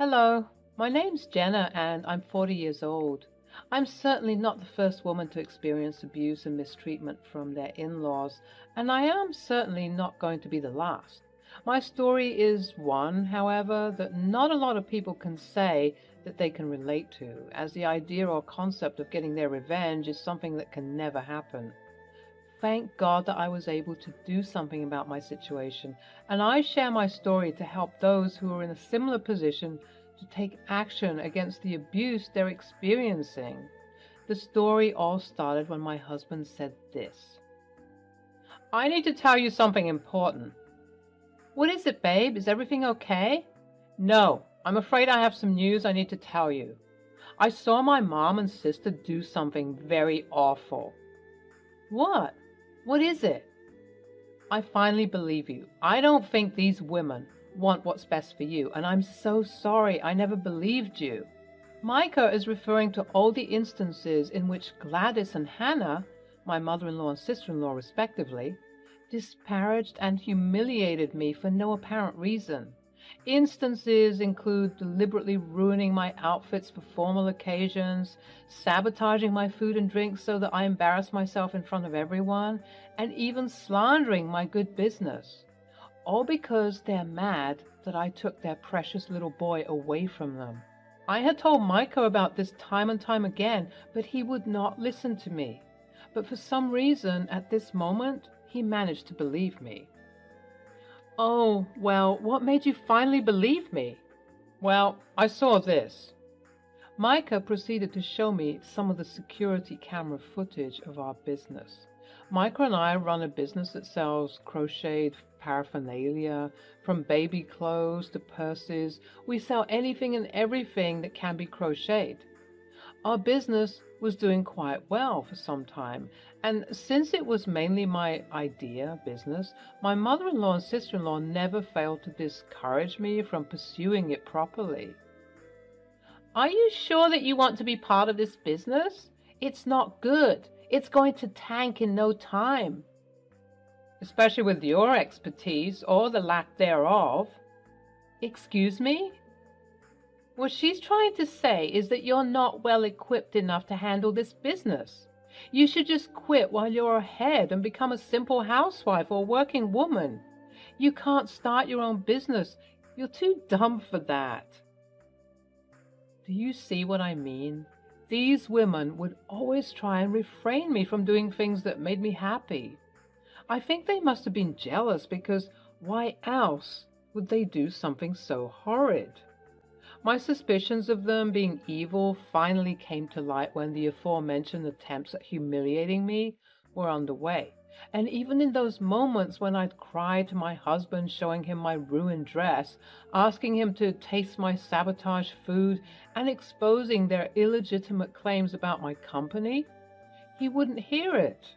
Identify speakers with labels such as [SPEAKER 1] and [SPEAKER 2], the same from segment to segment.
[SPEAKER 1] Hello, my name's Jenna and I'm 40 years old. I'm certainly not the first woman to experience abuse and mistreatment from their in-laws, and I am certainly not going to be the last. My story is one, however, that not a lot of people can say that they can relate to, as the idea or concept of getting their revenge is something that can never happen. Thank God that I was able to do something about my situation, and I share my story to help those who are in a similar position to take action against the abuse they're experiencing. The story all started when my husband said this: "I need to tell you something important." "What is it, babe? Is everything okay?" "No, I'm afraid I have some news I need to tell you. I saw my mom and sister do something very awful." "What? What is it?" "I finally believe you. I don't think these women want what's best for you, and I'm so sorry I never believed you." Micah is referring to all the instances in which Gladys and Hannah, my mother-in-law and sister-in-law respectively, disparaged and humiliated me for no apparent reason. Instances include deliberately ruining my outfits for formal occasions, sabotaging my food and drinks so that I embarrass myself in front of everyone, and even slandering my good business. All because they're mad that I took their precious little boy away from them. I had told Micah about this time and time again, but he would not listen to me. But for some reason, at this moment, he managed to believe me. "Oh, well, what made you finally believe me?" "Well, I saw this." Micah proceeded to show me some of the security camera footage of our business. Micah and I run a business that sells crocheted paraphernalia, from baby clothes to purses. We sell anything and everything that can be crocheted. Our business was doing quite well for some time, and since it was mainly my idea business, my mother-in-law and sister-in-law never failed to discourage me from pursuing it properly. "Are you sure that you want to be part of this business? It's not good. It's going to tank in no time." "Especially with your expertise, or the lack thereof." "Excuse me?" "What she's trying to say is that you're not well equipped enough to handle this business. You should just quit while you're ahead and become a simple housewife or working woman. You can't start your own business. You're too dumb for that." Do you see what I mean? These women would always try and refrain me from doing things that made me happy. I think they must have been jealous, because why else would they do something so horrid? My suspicions of them being evil finally came to light when the aforementioned attempts at humiliating me were underway. And even in those moments when I'd cry to my husband, showing him my ruined dress, asking him to taste my sabotage food, and exposing their illegitimate claims about my company, he wouldn't hear it.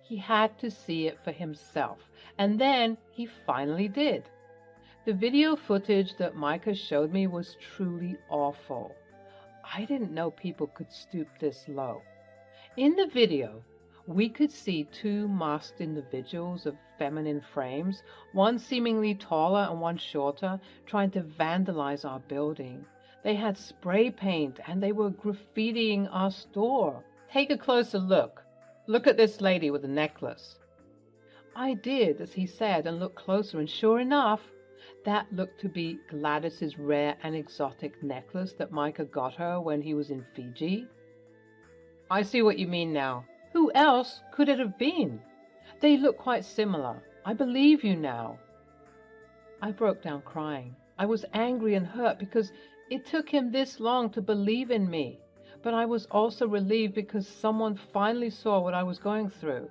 [SPEAKER 1] He had to see it for himself, and then he finally did. The video footage that Micah showed me was truly awful. I didn't know people could stoop this low. In the video, we could see two masked individuals of feminine frames, one seemingly taller and one shorter, trying to vandalize our building. They had spray paint and they were graffitiing our store. "Take a closer look. Look at this lady with the necklace." I did as he said and looked closer, and sure enough, that looked to be Gladys's rare and exotic necklace that Micah got her when he was in Fiji. "I see what you mean now. Who else could it have been? They look quite similar. I believe you now." I broke down crying. I was angry and hurt because it took him this long to believe in me. But I was also relieved because someone finally saw what I was going through.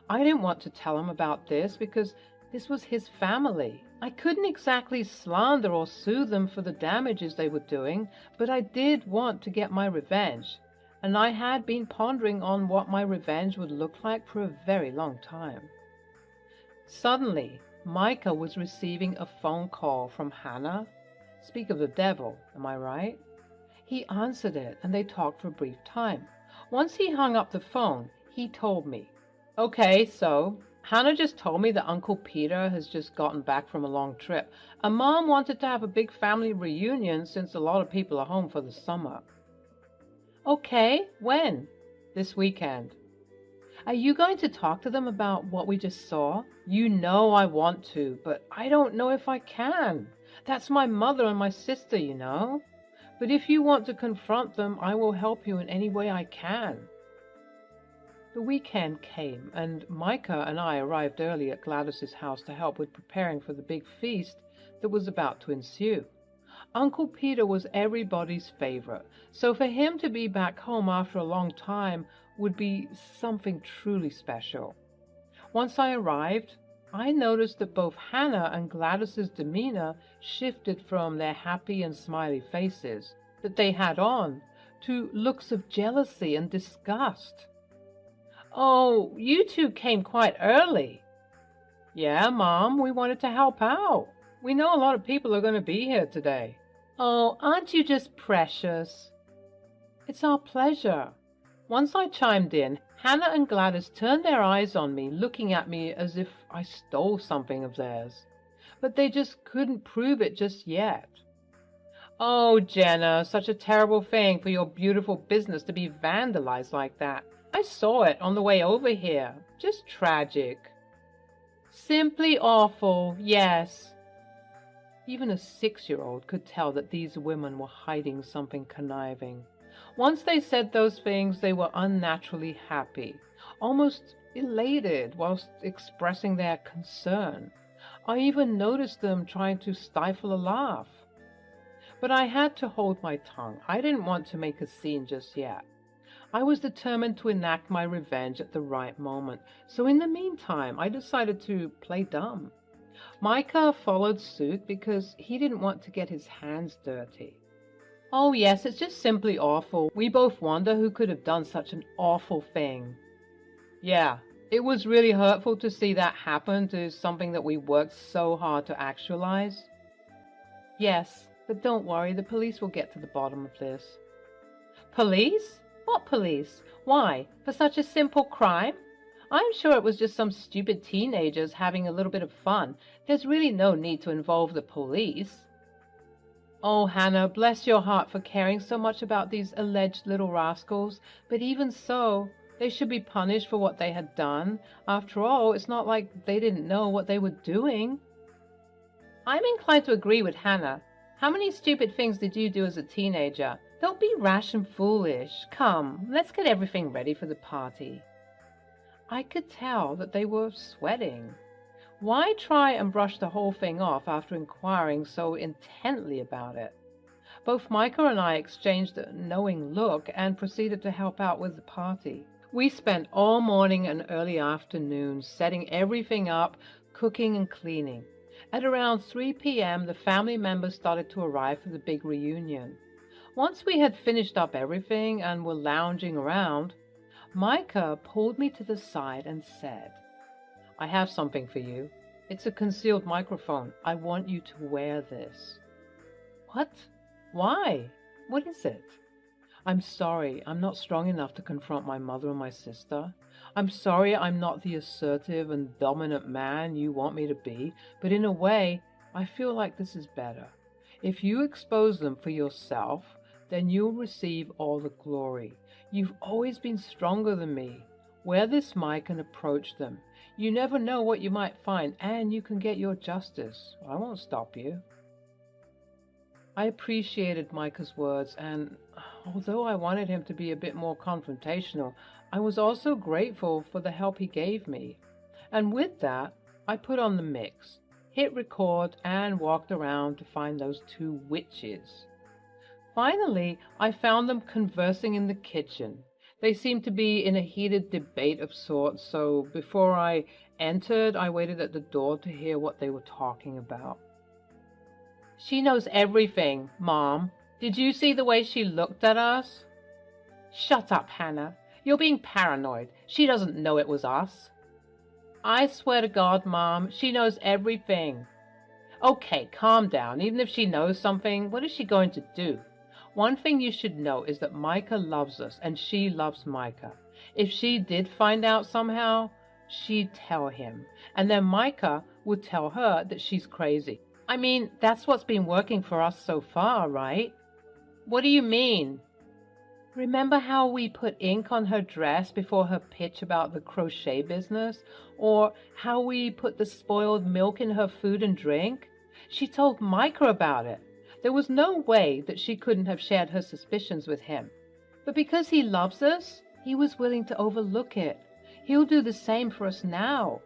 [SPEAKER 1] I didn't want to tell him about this because this was his family. I couldn't exactly slander or sue them for the damages they were doing, but I did want to get my revenge. And I had been pondering on what my revenge would look like for a very long time. Suddenly, Micah was receiving a phone call from Hannah. Speak of the devil, am I right? He answered it, and they talked for a brief time. Once he hung up the phone, he told me, "Okay, so Hannah just told me that Uncle Peter has just gotten back from a long trip, and Mom wanted to have a big family reunion since a lot of people are home for the summer. Okay, when? This weekend. Are you going to talk to them about what we just saw? You know I want to, but I don't know if I can. That's my mother and my sister, you know. But if you want to confront them, I will help you in any way I can. The weekend came, and Micah and I arrived early at Gladys's house to help with preparing for the big feast that was about to ensue. Uncle Peter was everybody's favorite, so for him to be back home after a long time would be something truly special. Once I arrived, I noticed that both Hannah and Gladys's demeanor shifted from their happy and smiley faces that they had on to looks of jealousy and disgust. "Oh, you two came quite early." "Yeah, Mom, we wanted to help out. We know a lot of people are going to be here today." "Oh, aren't you just precious?" "It's our pleasure." Once I chimed in, Hannah and Gladys turned their eyes on me, looking at me as if I stole something of theirs. But they just couldn't prove it just yet. "Oh, Jenna, such a terrible thing for your beautiful business to be vandalized like that. I saw it on the way over here. Just tragic." "Simply awful, yes." Even a 6-year-old could tell that these women were hiding something conniving. Once they said those things, they were unnaturally happy, almost elated whilst expressing their concern. I even noticed them trying to stifle a laugh. But I had to hold my tongue. I didn't want to make a scene just yet. I was determined to enact my revenge at the right moment, so in the meantime, I decided to play dumb. Micah followed suit because he didn't want to get his hands dirty. "Oh yes, it's just simply awful. We both wonder who could have done such an awful thing." "Yeah, it was really hurtful to see that happen to something that we worked so hard to actualize." "Yes, but don't worry, the police will get to the bottom of this." "Police? What police? Why, for such a simple crime? I'm sure it was just some stupid teenagers having a little bit of fun. There's really no need to involve the police." "Oh, Hannah, bless your heart for caring so much about these alleged little rascals, but even so, they should be punished for what they had done. After all, it's not like they didn't know what they were doing." "I'm inclined to agree with Hannah. How many stupid things did you do as a teenager? Don't be rash and foolish. Come, let's get everything ready for the party." I could tell that they were sweating. Why try and brush the whole thing off after inquiring so intently about it? Both Micah and I exchanged a knowing look and proceeded to help out with the party. We spent all morning and early afternoon setting everything up, cooking and cleaning. At around 3 p.m., the family members started to arrive for the big reunion. Once we had finished up everything and were lounging around, Micah pulled me to the side and said, "I have something for you. It's a concealed microphone. I want you to wear this." "What? Why? What is it?" "I'm sorry. I'm not strong enough to confront my mother and my sister. I'm sorry I'm not the assertive and dominant man you want me to be, but in a way, I feel like this is better. If you expose them for yourself, then you'll receive all the glory. You've always been stronger than me. Wear this mic and approach them. You never know what you might find, and you can get your justice. I won't stop you." I appreciated Micah's words, and although I wanted him to be a bit more confrontational, I was also grateful for the help he gave me. And with that, I put on the mix, hit record, and walked around to find those two witches. Finally, I found them conversing in the kitchen. They seemed to be in a heated debate of sorts, so before I entered, I waited at the door to hear what they were talking about. "She knows everything, Mom. Did you see the way she looked at us?" "Shut up, Hannah. You're being paranoid. She doesn't know it was us." "I swear to God, Mom, she knows everything." "Okay, calm down. Even if she knows something, what is she going to do? One thing you should know is that Micah loves us, and she loves Micah. If she did find out somehow, she'd tell him, and then Micah would tell her that she's crazy. I mean, that's what's been working for us so far, right? What do you mean? Remember how we put ink on her dress before her pitch about the crochet business? Or how we put the spoiled milk in her food and drink? She told Micah about it. There was no way that she couldn't have shared her suspicions with him. But because he loves us, he was willing to overlook it. He'll do the same for us now.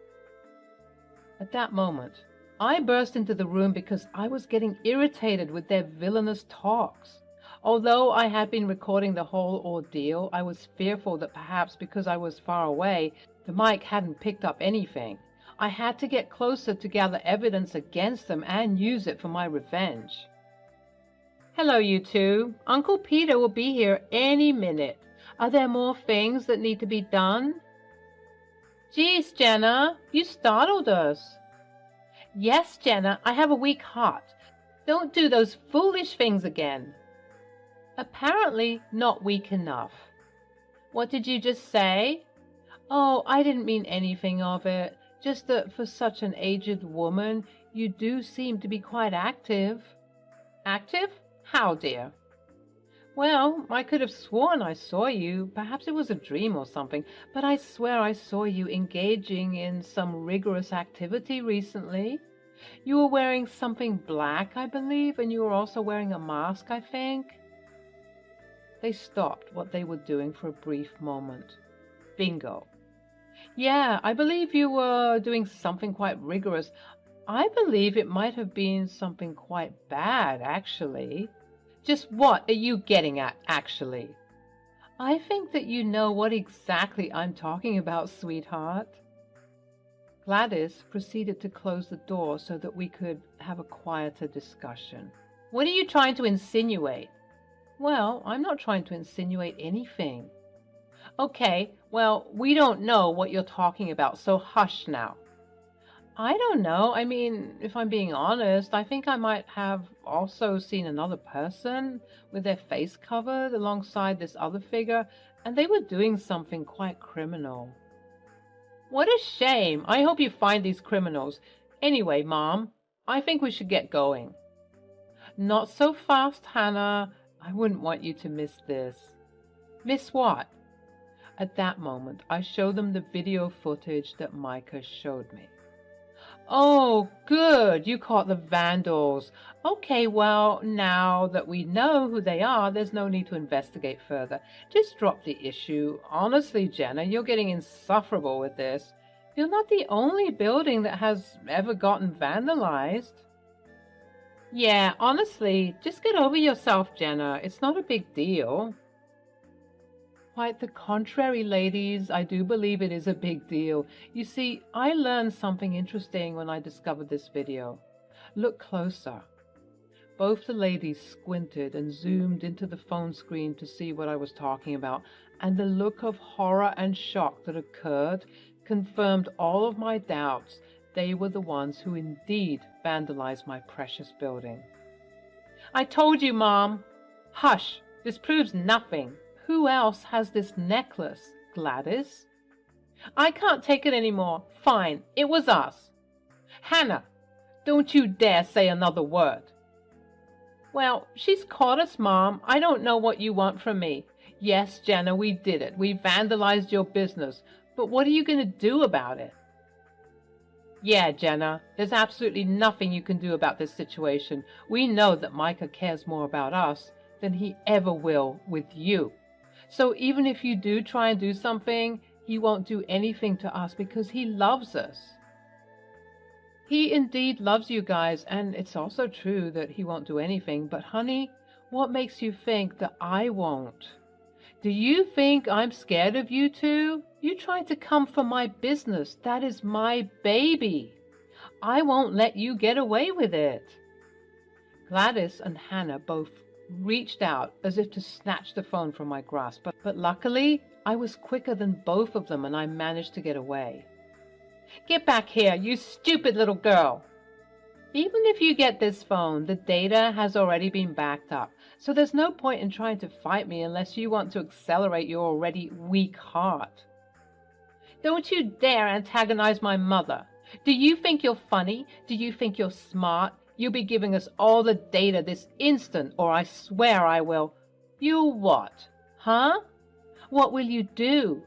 [SPEAKER 1] At that moment, I burst into the room because I was getting irritated with their villainous talks. Although I had been recording the whole ordeal, I was fearful that perhaps because I was far away, the mic hadn't picked up anything. I had to get closer to gather evidence against them and use it for my revenge. Hello, you two. Uncle Peter will be here any minute. Are there more things that need to be done? Geez, Jenna, you startled us. Yes, Jenna, I have a weak heart. Don't do those foolish things again. Apparently not weak enough. What did you just say? Oh, I didn't mean anything of it. Just that for such an aged woman, you do seem to be quite active. Active? How, dear? Well, I could have sworn I saw you. Perhaps it was a dream or something, but I swear I saw you engaging in some rigorous activity recently. You were wearing something black, I believe, and you were also wearing a mask, I think. They stopped what they were doing for a brief moment. Bingo. Yeah, I believe you were doing something quite rigorous. I believe it might have been something quite bad, actually. Just what are you getting at, actually? I think that you know what exactly I'm talking about, sweetheart. Gladys proceeded to close the door so that we could have a quieter discussion. What are you trying to insinuate? Well, I'm not trying to insinuate anything. Okay, well, we don't know what you're talking about, so hush now. I don't know. I mean, if I'm being honest, I think I might have also seen another person with their face covered alongside this other figure, and they were doing something quite criminal. What a shame. I hope you find these criminals. Anyway, Mom, I think we should get going. Not so fast, Hannah. I wouldn't want you to miss this. Miss what? At that moment, I showed them the video footage that Micah showed me. Oh, good, you caught the vandals. Okay, well, now that we know who they are, there's no need to investigate further. Just drop the issue. Honestly, Jenna, you're getting insufferable with this. You're not the only building that has ever gotten vandalized. Yeah, honestly, just get over yourself, Jenna. It's not a big deal. Quite the contrary, ladies. I do believe it is a big deal. You see, I learned something interesting when I discovered this video. Look closer. Both the ladies squinted and zoomed into the phone screen to see what I was talking about, and the look of horror and shock that occurred confirmed all of my doubts. They were the ones who indeed vandalized my precious building. I told you, Mom. Hush, this proves nothing. Who else has this necklace, Gladys? I can't take it anymore. Fine, it was us. Hannah, don't you dare say another word. Well, she's caught us, Mom. I don't know what you want from me. Yes, Jenna, we did it. We vandalized your business. But what are you going to do about it? Yeah, Jenna, there's absolutely nothing you can do about this situation. We know that Micah cares more about us than he ever will with you. So even if you do try and do something, he won't do anything to us because he loves us. He indeed loves you guys, and it's also true that he won't do anything. But honey, what makes you think that I won't? Do you think I'm scared of you two? You tried to come for my business. That is my baby. I won't let you get away with it. Gladys and Hannah both reached out as if to snatch the phone from my grasp, but luckily I was quicker than both of them and I managed to get away. Get back here, you stupid little girl. Even if you get this phone, the data has already been backed up, so there's no point in trying to fight me unless you want to accelerate your already weak heart. Don't you dare antagonize my mother. Do you think you're funny? Do you think you're smart? You'll be giving us all the data this instant, or I swear I will. You'll what? Huh? What will you do?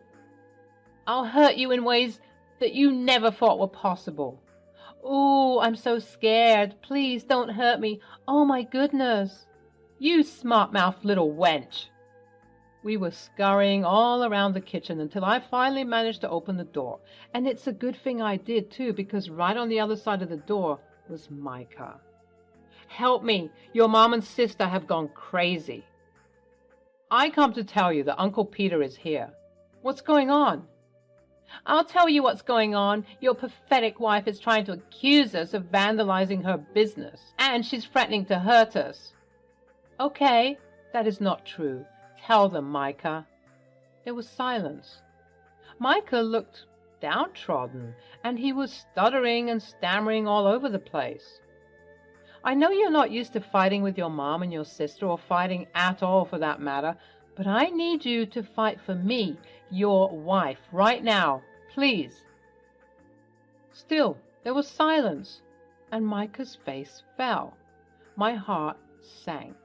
[SPEAKER 1] I'll hurt you in ways that you never thought were possible. Ooh, I'm so scared. Please don't hurt me. Oh my goodness. You smart-mouthed little wench. We were scurrying all around the kitchen until I finally managed to open the door. And it's a good thing I did too, because right on the other side of the door was Micah. Help me. Your mom and sister have gone crazy. I come to tell you that Uncle Peter is here. What's going on? I'll tell you what's going on. Your pathetic wife is trying to accuse us of vandalizing her business, and she's threatening to hurt us. Okay, that is not true. Tell them, Micah. There was silence. Micah looked downtrodden, and he was stuttering and stammering all over the place. I know you're not used to fighting with your mom and your sister, or fighting at all for that matter, but I need you to fight for me, your wife, right now, please. Still, there was silence, and Micah's face fell. My heart sank.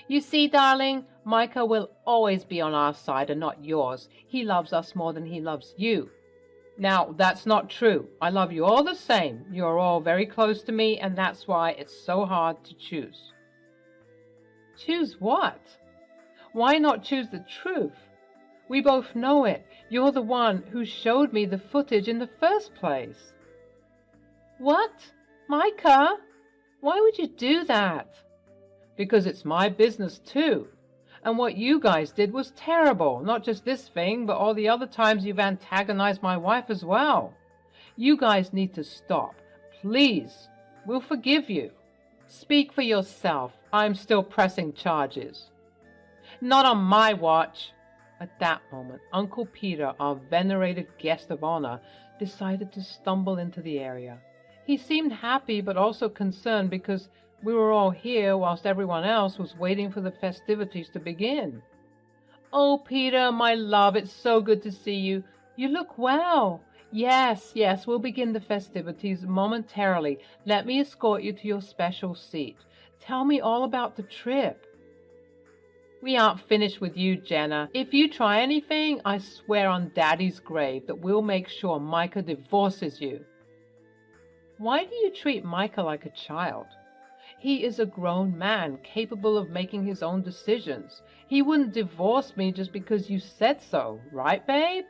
[SPEAKER 1] You see, darling, Micah will always be on our side and not yours. He loves us more than he loves you. Now, that's not true. I love you all the same. You're all very close to me, and that's why it's so hard to choose. Choose what? Why not choose the truth? We both know it. You're the one who showed me the footage in the first place. What? Micah? Why would you do that? Because it's my business too. And what you guys did was terrible. Not just this thing, but all the other times you've antagonized my wife as well. You guys need to stop. Please. We'll forgive you. Speak for yourself. I'm still pressing charges. Not on my watch. At that moment, Uncle Peter, our venerated guest of honor, decided to stumble into the area. He seemed happy but also concerned because we were all here whilst everyone else was waiting for the festivities to begin. Oh, Peter, my love, it's so good to see you. You look well. Yes, we'll begin the festivities momentarily. Let me escort you to your special seat. Tell me all about the trip. We aren't finished with you, Jenna. If you try anything, I swear on Daddy's grave that we'll make sure Micah divorces you. Why do you treat Micah like a child? He is a grown man, capable of making his own decisions. He wouldn't divorce me just because you said so, right, babe?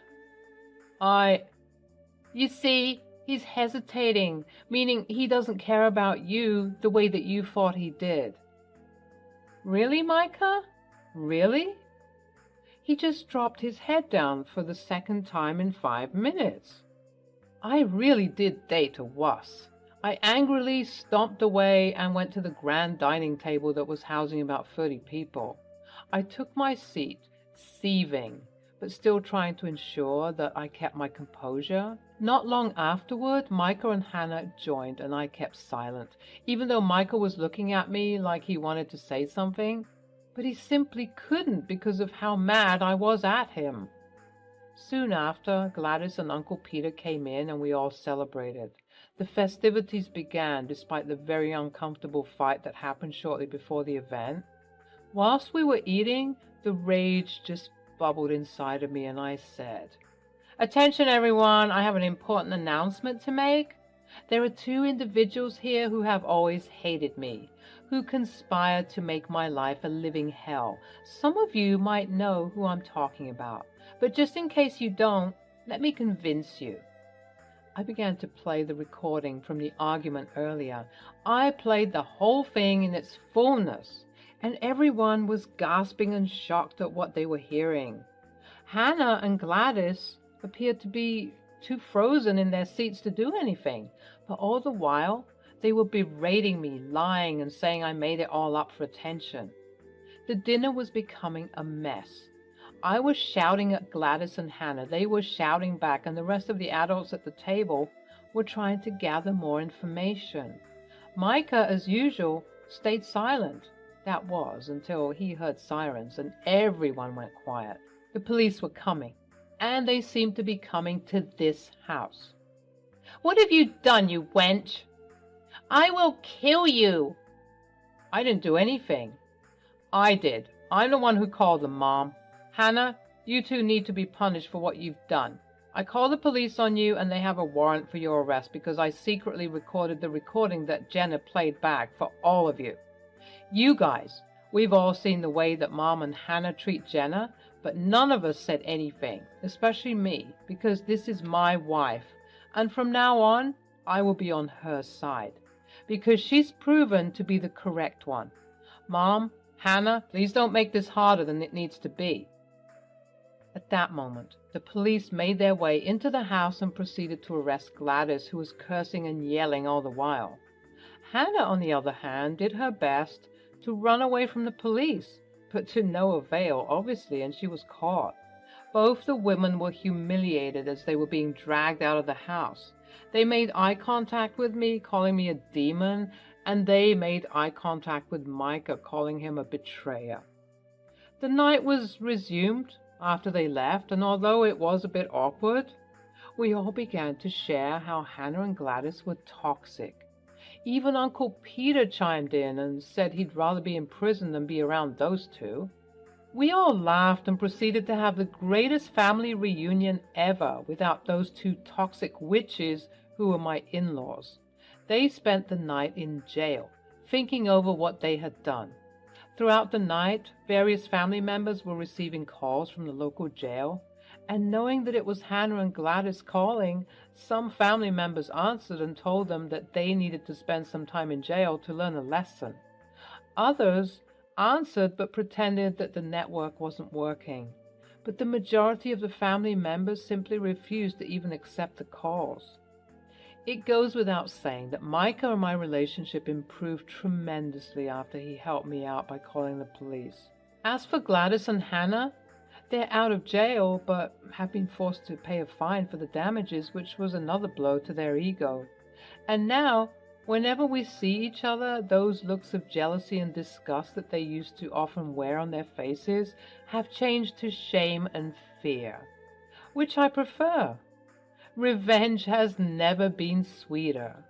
[SPEAKER 1] You see, he's hesitating, meaning he doesn't care about you the way that you thought he did. Really, Micah? Really? He just dropped his head down for the second time in 5 minutes. I really did date a wuss. I angrily stomped away and went to the grand dining table that was housing about 30 people. I took my seat, seething, but still trying to ensure that I kept my composure. Not long afterward, Micah and Hannah joined, and I kept silent, even though Micah was looking at me like he wanted to say something. But he simply couldn't because of how mad I was at him. Soon after, Gladys and Uncle Peter came in and we all celebrated. The festivities began despite the very uncomfortable fight that happened shortly before the event. Whilst we were eating, the rage just bubbled inside of me and I said, "Attention everyone, I have an important announcement to make. There are 2 individuals here who have always hated me, who conspired to make my life a living hell. Some of you might know who I'm talking about, but just in case you don't, let me convince you." I began to play the recording from the argument earlier. I played the whole thing in its fullness, and everyone was gasping and shocked at what they were hearing. Hannah and Gladys appeared to be too frozen in their seats to do anything, but all the while they were berating me, lying and saying I made it all up for attention. The dinner was becoming a mess. I was shouting at Gladys and Hannah. They were shouting back, and the rest of the adults at the table were trying to gather more information. Micah, as usual, stayed silent. That was until he heard sirens and everyone went quiet. The police were coming. and they seem to be coming to this house. What have you done, you wench? I will kill you. I didn't do anything. I did. I'm the one who called them, Mom. Hannah, you two need to be punished for what you've done. I called the police on you and they have a warrant for your arrest because I secretly recorded the recording that Jenna played back for all of you. You guys, we've all seen the way that Mom and Hannah treat Jenna, but none of us said anything, especially me, because this is my wife, and from now on, I will be on her side, because she's proven to be the correct one. Mom, Hannah, please don't make this harder than it needs to be. At that moment, the police made their way into the house and proceeded to arrest Gladys, who was cursing and yelling all the while. Hannah, on the other hand, did her best to run away from the police, but to no avail, obviously, and she was caught. Both the women were humiliated as they were being dragged out of the house. They made eye contact with me, calling me a demon, and they made eye contact with Micah, calling him a betrayer. The night was resumed after they left, and although it was a bit awkward, we all began to share how Hannah and Gladys were toxic. Even Uncle Peter chimed in and said he'd rather be in prison than be around those two. We all laughed and proceeded to have the greatest family reunion ever without those two toxic witches who were my in-laws. They spent the night in jail, thinking over what they had done. Throughout the night, various family members were receiving calls from the local jail, and knowing that it was Hannah and Gladys calling, some family members answered and told them that they needed to spend some time in jail to learn a lesson. Others answered but pretended that the network wasn't working. But the majority of the family members simply refused to even accept the calls. It goes without saying that Micah and my relationship improved tremendously after he helped me out by calling the police. As for Gladys and Hannah, they're out of jail but have been forced to pay a fine for the damages, which was another blow to their ego. And now, whenever we see each other, those looks of jealousy and disgust that they used to often wear on their faces have changed to shame and fear, which I prefer. Revenge has never been sweeter.